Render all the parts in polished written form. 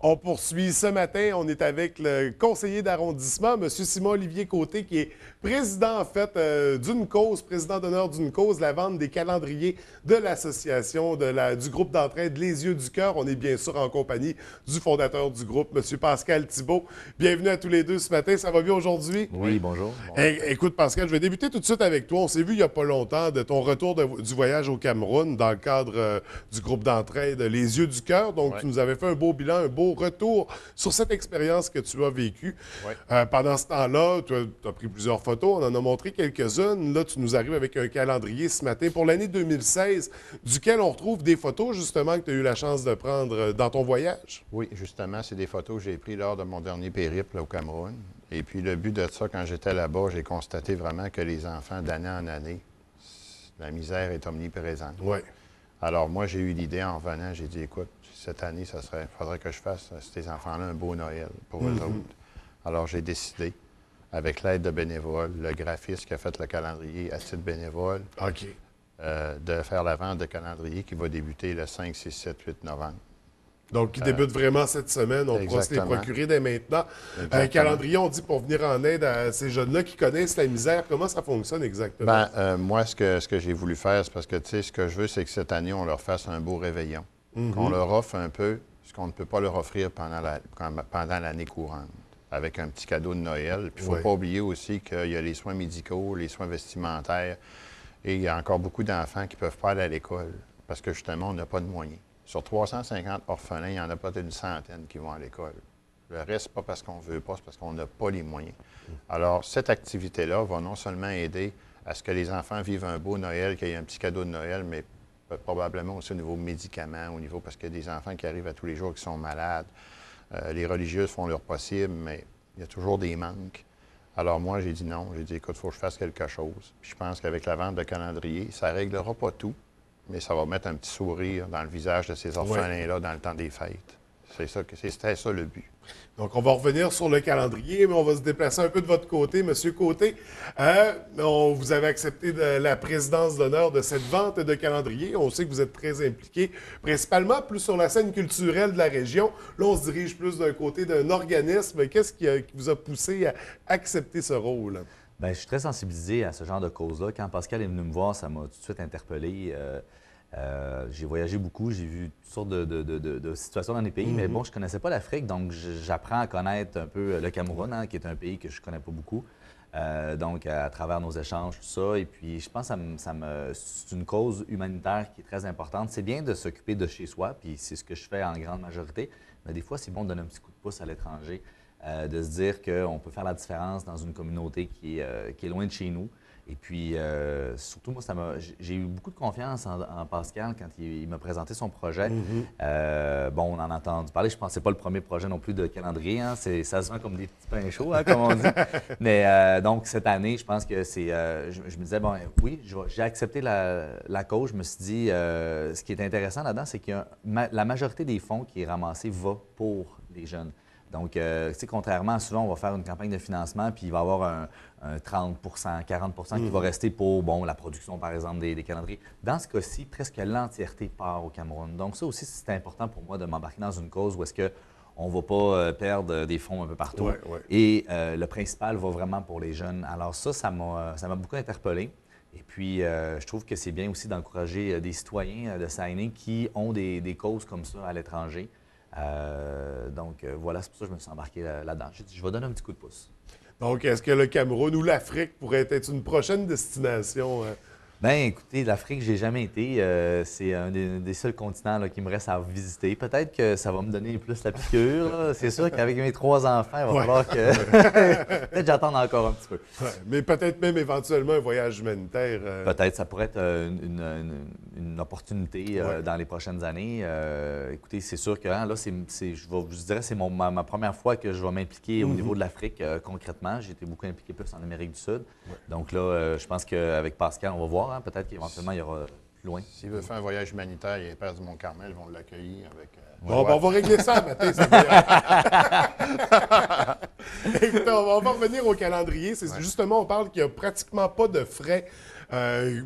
On poursuit ce matin. On est avec le conseiller d'arrondissement, M. Simon-Olivier Côté, qui est président, en fait, d'une cause, président d'honneur d'une cause, la vente des calendriers de l'association du groupe d'entraide Les Yeux du Cœur. On est bien sûr en compagnie du fondateur du groupe, M. Pascal Thibault. Bienvenue à tous les deux ce matin. Ça va bien aujourd'hui? Oui, bonjour. Écoute, Pascal, je vais débuter tout de suite avec toi. On s'est vu il n'y a pas longtemps de ton retour du voyage au Cameroun dans le cadre du groupe d'entraide Les Yeux du Cœur. Donc, tu nous avais fait un beau bilan, un beau retour sur cette expérience que tu as vécue. Pendant ce temps-là, tu as pris plusieurs photos. On en a montré quelques-unes. Là, tu nous arrives avec un calendrier ce matin pour l'année 2016, duquel on retrouve des photos, justement, que tu as eu la chance de prendre dans ton voyage. Oui, justement, c'est des photos que j'ai prises lors de mon dernier périple au Cameroun. Et puis, le but de ça, quand j'étais là-bas, j'ai constaté vraiment que les enfants, d'année en année, la misère est omniprésente. Oui. Alors, moi, j'ai eu l'idée en revenant, j'ai dit, écoute, cette année, faudrait que je fasse à ces enfants-là un beau Noël pour eux autres. Alors, j'ai décidé, avec l'aide de bénévoles, le graphiste qui a fait le calendrier à titre bénévole, de faire la vente de calendrier qui va débuter le 5, 6, 7, 8 novembre. Donc, qui débute vraiment cette semaine. On pourra se les procurer dès maintenant. Un calendrier, on dit, pour venir en aide à ces jeunes-là qui connaissent la misère. Comment ça fonctionne exactement? Moi, ce que j'ai voulu faire, c'est parce que, tu sais, ce que je veux, c'est que cette année, on leur fasse un beau réveillon. Qu'on leur offre un peu ce qu'on ne peut pas leur offrir pendant l'année courante, avec un petit cadeau de Noël. Puis, il ne faut pas oublier aussi qu'il y a les soins médicaux, les soins vestimentaires, et il y a encore beaucoup d'enfants qui ne peuvent pas aller à l'école parce que, justement, on n'a pas de moyens. Sur 350 orphelins, il y en a peut-être une centaine qui vont à l'école. Le reste, pas parce qu'on ne veut pas, c'est parce qu'on n'a pas les moyens. Alors, cette activité-là va non seulement aider à ce que les enfants vivent un beau Noël, qu'il y ait un petit cadeau de Noël, mais probablement aussi au niveau médicaments, parce qu'il y a des enfants qui arrivent à tous les jours qui sont malades. Les religieuses font leur possible, mais il y a toujours des manques. Alors moi, j'ai dit non. J'ai dit, écoute, il faut que je fasse quelque chose. Puis je pense qu'avec la vente de calendrier, ça ne réglera pas tout, mais ça va mettre un petit sourire dans le visage de ces orphelins-là dans le temps des fêtes. C'était ça le but. Donc, on va revenir sur le calendrier, mais on va se déplacer un peu de votre côté. Monsieur Côté, vous avez accepté la présidence d'honneur de cette vente de calendrier. On sait que vous êtes très impliqué, principalement plus sur la scène culturelle de la région. Là, on se dirige plus d'un côté d'un organisme. Qu'est-ce qui vous a poussé à accepter ce rôle? Bien, je suis très sensibilisé à ce genre de cause-là. Quand Pascal est venu me voir, ça m'a tout de suite interpellé. J'ai voyagé beaucoup, j'ai vu toutes sortes de situations dans les pays, mais bon, je ne connaissais pas l'Afrique, donc j'apprends à connaître un peu le Cameroun, qui est un pays que je ne connais pas beaucoup. Donc, à travers nos échanges, tout ça. Et puis, je pense que c'est une cause humanitaire qui est très importante. C'est bien de s'occuper de chez soi, puis c'est ce que je fais en grande majorité, mais des fois, c'est bon de donner un petit coup de pouce à l'étranger, de se dire qu'on peut faire la différence dans une communauté qui est loin de chez nous. Et puis, surtout, moi, j'ai eu beaucoup de confiance en Pascal quand il m'a présenté son projet. Bon, on en a entendu parler. Je pense que ce n'est pas le premier projet non plus de calendrier. Ça se vend comme des petits pains chauds, comme on dit. Mais donc, cette année, je pense que c'est... je me disais, bon, oui, j'ai accepté la cause. Je me suis dit, ce qui est intéressant là-dedans, c'est que la majorité des fonds qui est ramassé va pour les jeunes. Donc, tu sais, contrairement, souvent, on va faire une campagne de financement, puis il va y avoir un 30 40 qui va rester pour, bon, la production, par exemple, des calendriers. Dans ce cas-ci, presque l'entièreté part au Cameroun. Donc, ça aussi, c'est important pour moi de m'embarquer dans une cause où est-ce qu'on ne va pas perdre des fonds un peu partout. Et le principal va vraiment pour les jeunes. Alors ça m'a beaucoup interpellé. Et puis, je trouve que c'est bien aussi d'encourager des citoyens de signer qui ont des causes comme ça à l'étranger. Donc, voilà, c'est pour ça que je me suis embarqué là-dedans. J'ai dit, je vais donner un petit coup de pouce. Donc, est-ce que le Cameroun ou l'Afrique pourrait être une prochaine destination? Bien, écoutez, l'Afrique, j'ai jamais été. C'est un des seuls continents là, qui me reste à visiter. Peut-être que ça va me donner plus la piqûre. C'est sûr qu'avec mes 3 enfants, il va falloir que... Peut-être j'attende encore un petit peu. Mais peut-être même éventuellement un voyage humanitaire. Peut-être, ça pourrait être une opportunité dans les prochaines années. Écoutez, c'est sûr que là, je dirais que c'est ma première fois que je vais m'impliquer au niveau de l'Afrique concrètement. J'ai été beaucoup impliqué plus en Amérique du Sud. Donc là, je pense qu'avec Pascal, on va voir. Peut-être qu'éventuellement, il y aura plus loin. S'il veut faire un voyage humanitaire, les Pères du Mont-Carmel vont l'accueillir avec... Bon, on va régler ça matin. Écoutez, on va revenir au calendrier. Justement, on parle qu'il n'y a pratiquement pas de frais.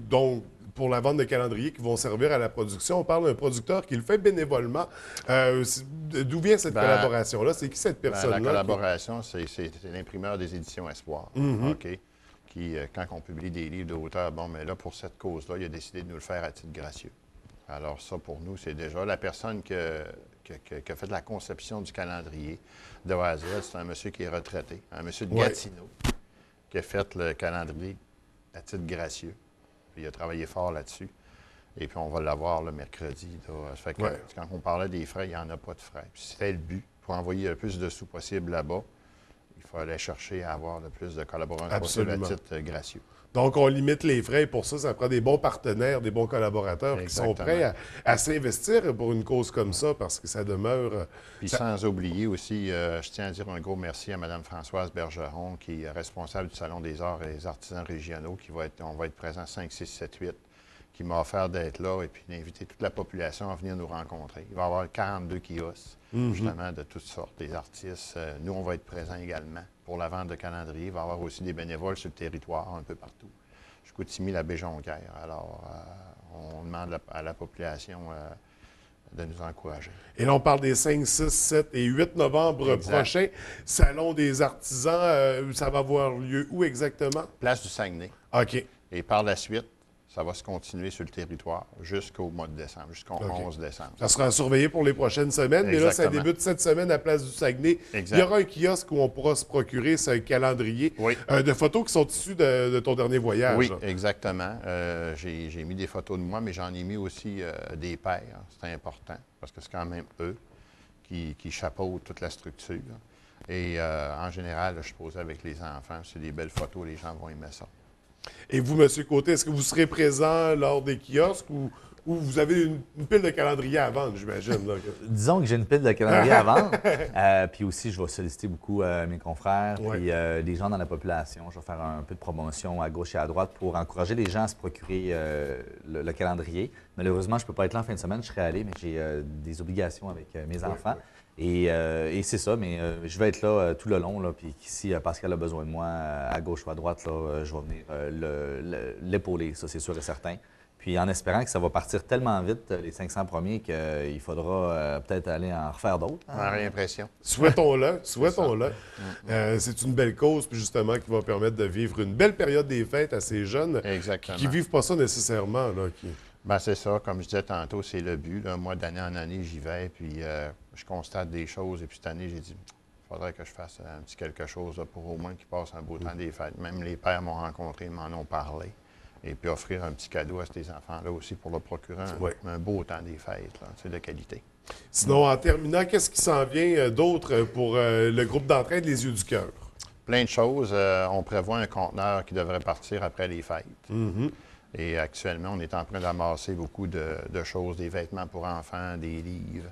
Donc, pour la vente de calendriers qui vont servir à la production. On parle d'un producteur qui le fait bénévolement. D'où vient cette collaboration-là? C'est qui cette personne-là? La collaboration, c'est l'imprimeur des éditions Espoir, OK? Qui, quand on publie des livres d'auteurs, bon, mais là, pour cette cause-là, il a décidé de nous le faire à titre gracieux. Alors ça, pour nous, c'est déjà la personne qui a fait la conception du calendrier de A à Z. C'est un monsieur qui est retraité, un monsieur de Gatineau, qui a fait le calendrier à titre gracieux. Puis il a travaillé fort là-dessus. Et puis on va l'avoir le mercredi. Là. Ça fait que, quand on parlait des frais, il n'y en a pas de frais. Puis c'était le but, pour envoyer le plus de sous possible là-bas. Il faut aller chercher à avoir le plus de collaborateurs possible à titre gracieux. Donc, on limite les frais. Et pour ça, ça prend des bons partenaires, des bons collaborateurs qui sont prêts à s'investir pour une cause comme ça parce que ça demeure... Puis sans oublier aussi, je tiens à dire un gros merci à Mme Françoise Bergeron, qui est responsable du Salon des arts et des artisans régionaux, on va être présents 5, 6, 7, 8, qui m'a offert d'être là et puis d'inviter toute la population à venir nous rencontrer. Il va y avoir 42 kiosques, justement, de toutes sortes, des artistes. Nous, on va être présents également pour la vente de calendrier. Il va y avoir aussi des bénévoles sur le territoire, un peu partout. Jusqu'au Timmy, la Baie-Jonquière. Alors, on demande à la population de nous encourager. Et là, on parle des 5, 6, 7 et 8 novembre prochains. Salon des artisans, ça va avoir lieu où exactement? Place du Saguenay. OK. Et par la suite, ça va se continuer sur le territoire jusqu'au mois de décembre, jusqu'au 11 décembre. Ça sera surveillé pour les prochaines semaines, mais là, ça débute cette semaine à Place du Saguenay. Il y aura un kiosque où on pourra se procurer ce calendrier de photos qui sont issues de ton dernier voyage. Oui, exactement. J'ai mis des photos de moi, mais j'en ai mis aussi des pères. C'est important, parce que c'est quand même eux qui chapeautent toute la structure. Et en général, je posais avec les enfants. C'est des belles photos, les gens vont aimer ça. Et vous, M. Côté, est-ce que vous serez présent lors des kiosques ou vous avez une pile de calendriers à vendre, j'imagine? Disons que j'ai une pile de calendriers à vendre. Puis aussi, je vais solliciter beaucoup mes confrères puis des gens dans la population. Je vais faire un peu de promotion à gauche et à droite pour encourager les gens à se procurer le calendrier. Malheureusement, je ne peux pas être là en fin de semaine. Je serais allé, mais j'ai des obligations avec mes enfants. Et c'est ça, mais je vais être là tout le long. Là, puis si Pascal a besoin de moi à gauche ou à droite, là, je vais venir l'épauler, ça c'est sûr et certain. Puis en espérant que ça va partir tellement vite, les 500 premiers, qu'il faudra peut-être aller en refaire d'autres. On a l'impression. Souhaitons-le, souhaitons-le. C'est une belle cause, puis justement, qui va permettre de vivre une belle période des fêtes à ces jeunes qui ne vivent pas ça nécessairement. Là, Bien, c'est ça. Comme je disais tantôt, c'est le but. Là. Moi, d'année en année, j'y vais, puis je constate des choses. Et puis cette année, j'ai dit, il faudrait que je fasse un petit quelque chose là, pour au moins qu'ils passent un beau temps des fêtes. Même les pères m'ont rencontré, ils m'en ont parlé. Et puis offrir un petit cadeau à ces enfants-là aussi pour leur procurer un beau temps des fêtes, là, de qualité. Sinon, en terminant, qu'est-ce qui s'en vient d'autre pour le groupe d'entraide Les Yeux du Cœur? Plein de choses. On prévoit un conteneur qui devrait partir après les fêtes. Et actuellement, on est en train d'amasser beaucoup de choses, des vêtements pour enfants, des livres.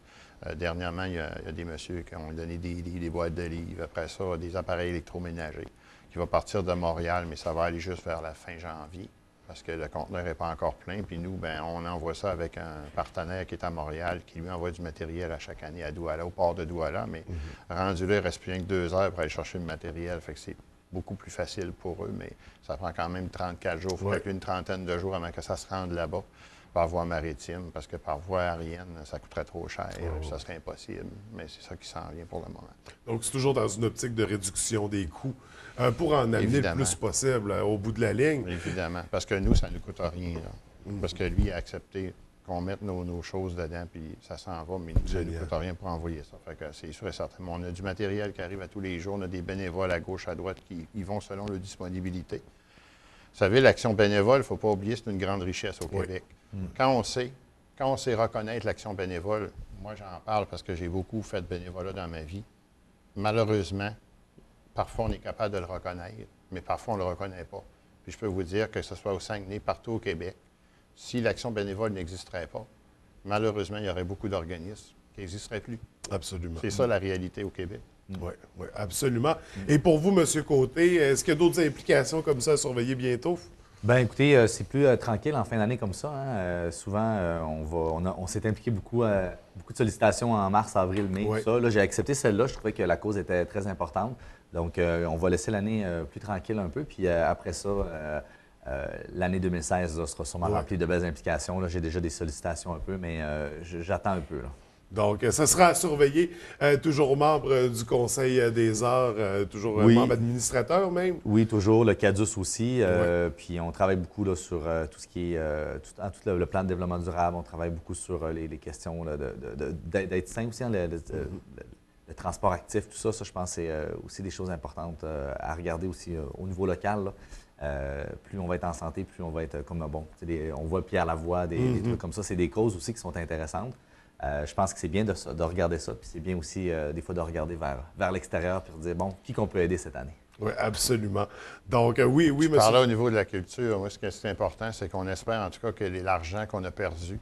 Dernièrement, il y a des messieurs qui ont donné des livres, des boîtes de livres. Après ça, des appareils électroménagers qui vont partir de Montréal, mais ça va aller juste vers la fin janvier parce que le conteneur n'est pas encore plein. Puis nous, bien, on envoie ça avec un partenaire qui est à Montréal, qui lui envoie du matériel à chaque année à Douala, au port de Douala. Mais rendu là, il ne reste plus rien que 2 heures pour aller chercher le matériel. Fait que c'est beaucoup plus facile pour eux, mais ça prend quand même 34 jours. Il faut calculer une trentaine de jours avant que ça se rende là-bas par voie maritime, parce que par voie aérienne, ça coûterait trop cher, ça serait impossible. Mais c'est ça qui s'en vient pour le moment. Donc, c'est toujours dans une optique de réduction des coûts pour en amener le plus possible au bout de la ligne. Évidemment, parce que nous, ça ne nous coûte rien. Là. Parce que lui a accepté qu'on mette nos choses dedans, puis ça s'en va, mais ça ne nous coûte rien pour envoyer ça. Fait que c'est sûr et certain. On a du matériel qui arrive à tous les jours, on a des bénévoles à gauche, à droite qui y vont selon leur disponibilité. Vous savez, l'action bénévole, il ne faut pas oublier, c'est une grande richesse au Québec. Quand on sait reconnaître l'action bénévole, moi j'en parle parce que j'ai beaucoup fait de bénévolat dans ma vie. Malheureusement, parfois on est capable de le reconnaître, mais parfois on ne le reconnaît pas. Puis je peux vous dire que ce soit au Saguenay, partout au Québec, si l'action bénévole n'existerait pas, malheureusement, il y aurait beaucoup d'organismes qui n'existeraient plus. Absolument. C'est ça la réalité au Québec. Oui, absolument. Et pour vous, M. Côté, est-ce qu'il y a d'autres implications comme ça à surveiller bientôt? Bien, écoutez, c'est plus tranquille en fin d'année comme ça. Hein. Souvent, on s'est impliqué beaucoup de sollicitations en mars, avril, mai, tout ça. Là, j'ai accepté celle-là. Je trouvais que la cause était très importante. Donc, on va laisser l'année plus tranquille un peu. Puis après ça, l'année 2016 là, sera sûrement remplie de belles implications. J'ai déjà des sollicitations un peu, mais j'attends un peu. Là. Donc, ça sera à surveiller. Toujours membre du Conseil des arts, toujours membre administrateur même. Oui, toujours. Le CADUS aussi. Puis on travaille beaucoup là, sur tout ce qui est tout le plan de développement durable. On travaille beaucoup sur les questions d'être sain aussi, le transport actif, tout ça. Ça, je pense, c'est aussi des choses importantes à regarder aussi au niveau local. Plus on va être en santé, plus on va être comme on voit Pierre Lavoie, des trucs comme ça. C'est des causes aussi qui sont intéressantes. Je pense que c'est bien de regarder ça, puis c'est bien aussi des fois de regarder vers l'extérieur puis de dire, bon, qui qu'on peut aider cette année? Oui, absolument. Donc, oui, monsieur. Par là, au niveau de la culture, moi, ce qui est important, c'est qu'on espère en tout cas que l'argent qu'on a perdu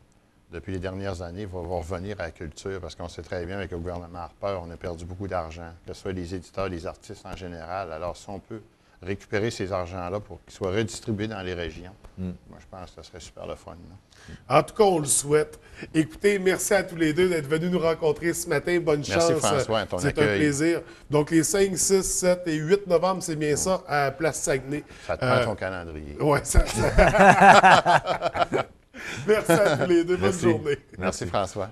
depuis les dernières années va revenir à la culture, parce qu'on sait très bien avec le gouvernement Harper, on a perdu beaucoup d'argent, que ce soit les éditeurs, les artistes en général. Alors, si on peut récupérer ces argents-là pour qu'ils soient redistribués dans les régions. Moi, je pense que ce serait super le fun. Là. En tout cas, on le souhaite. Écoutez, merci à tous les deux d'être venus nous rencontrer ce matin. Bonne chance. Merci François, ton C'est accueil. un plaisir. Donc, les 5, 6, 7 et 8 novembre, c'est bien ça, à Place Saguenay. Ça te prend ton calendrier. Oui, ça. Merci à tous les deux. Bonne journée. Merci François.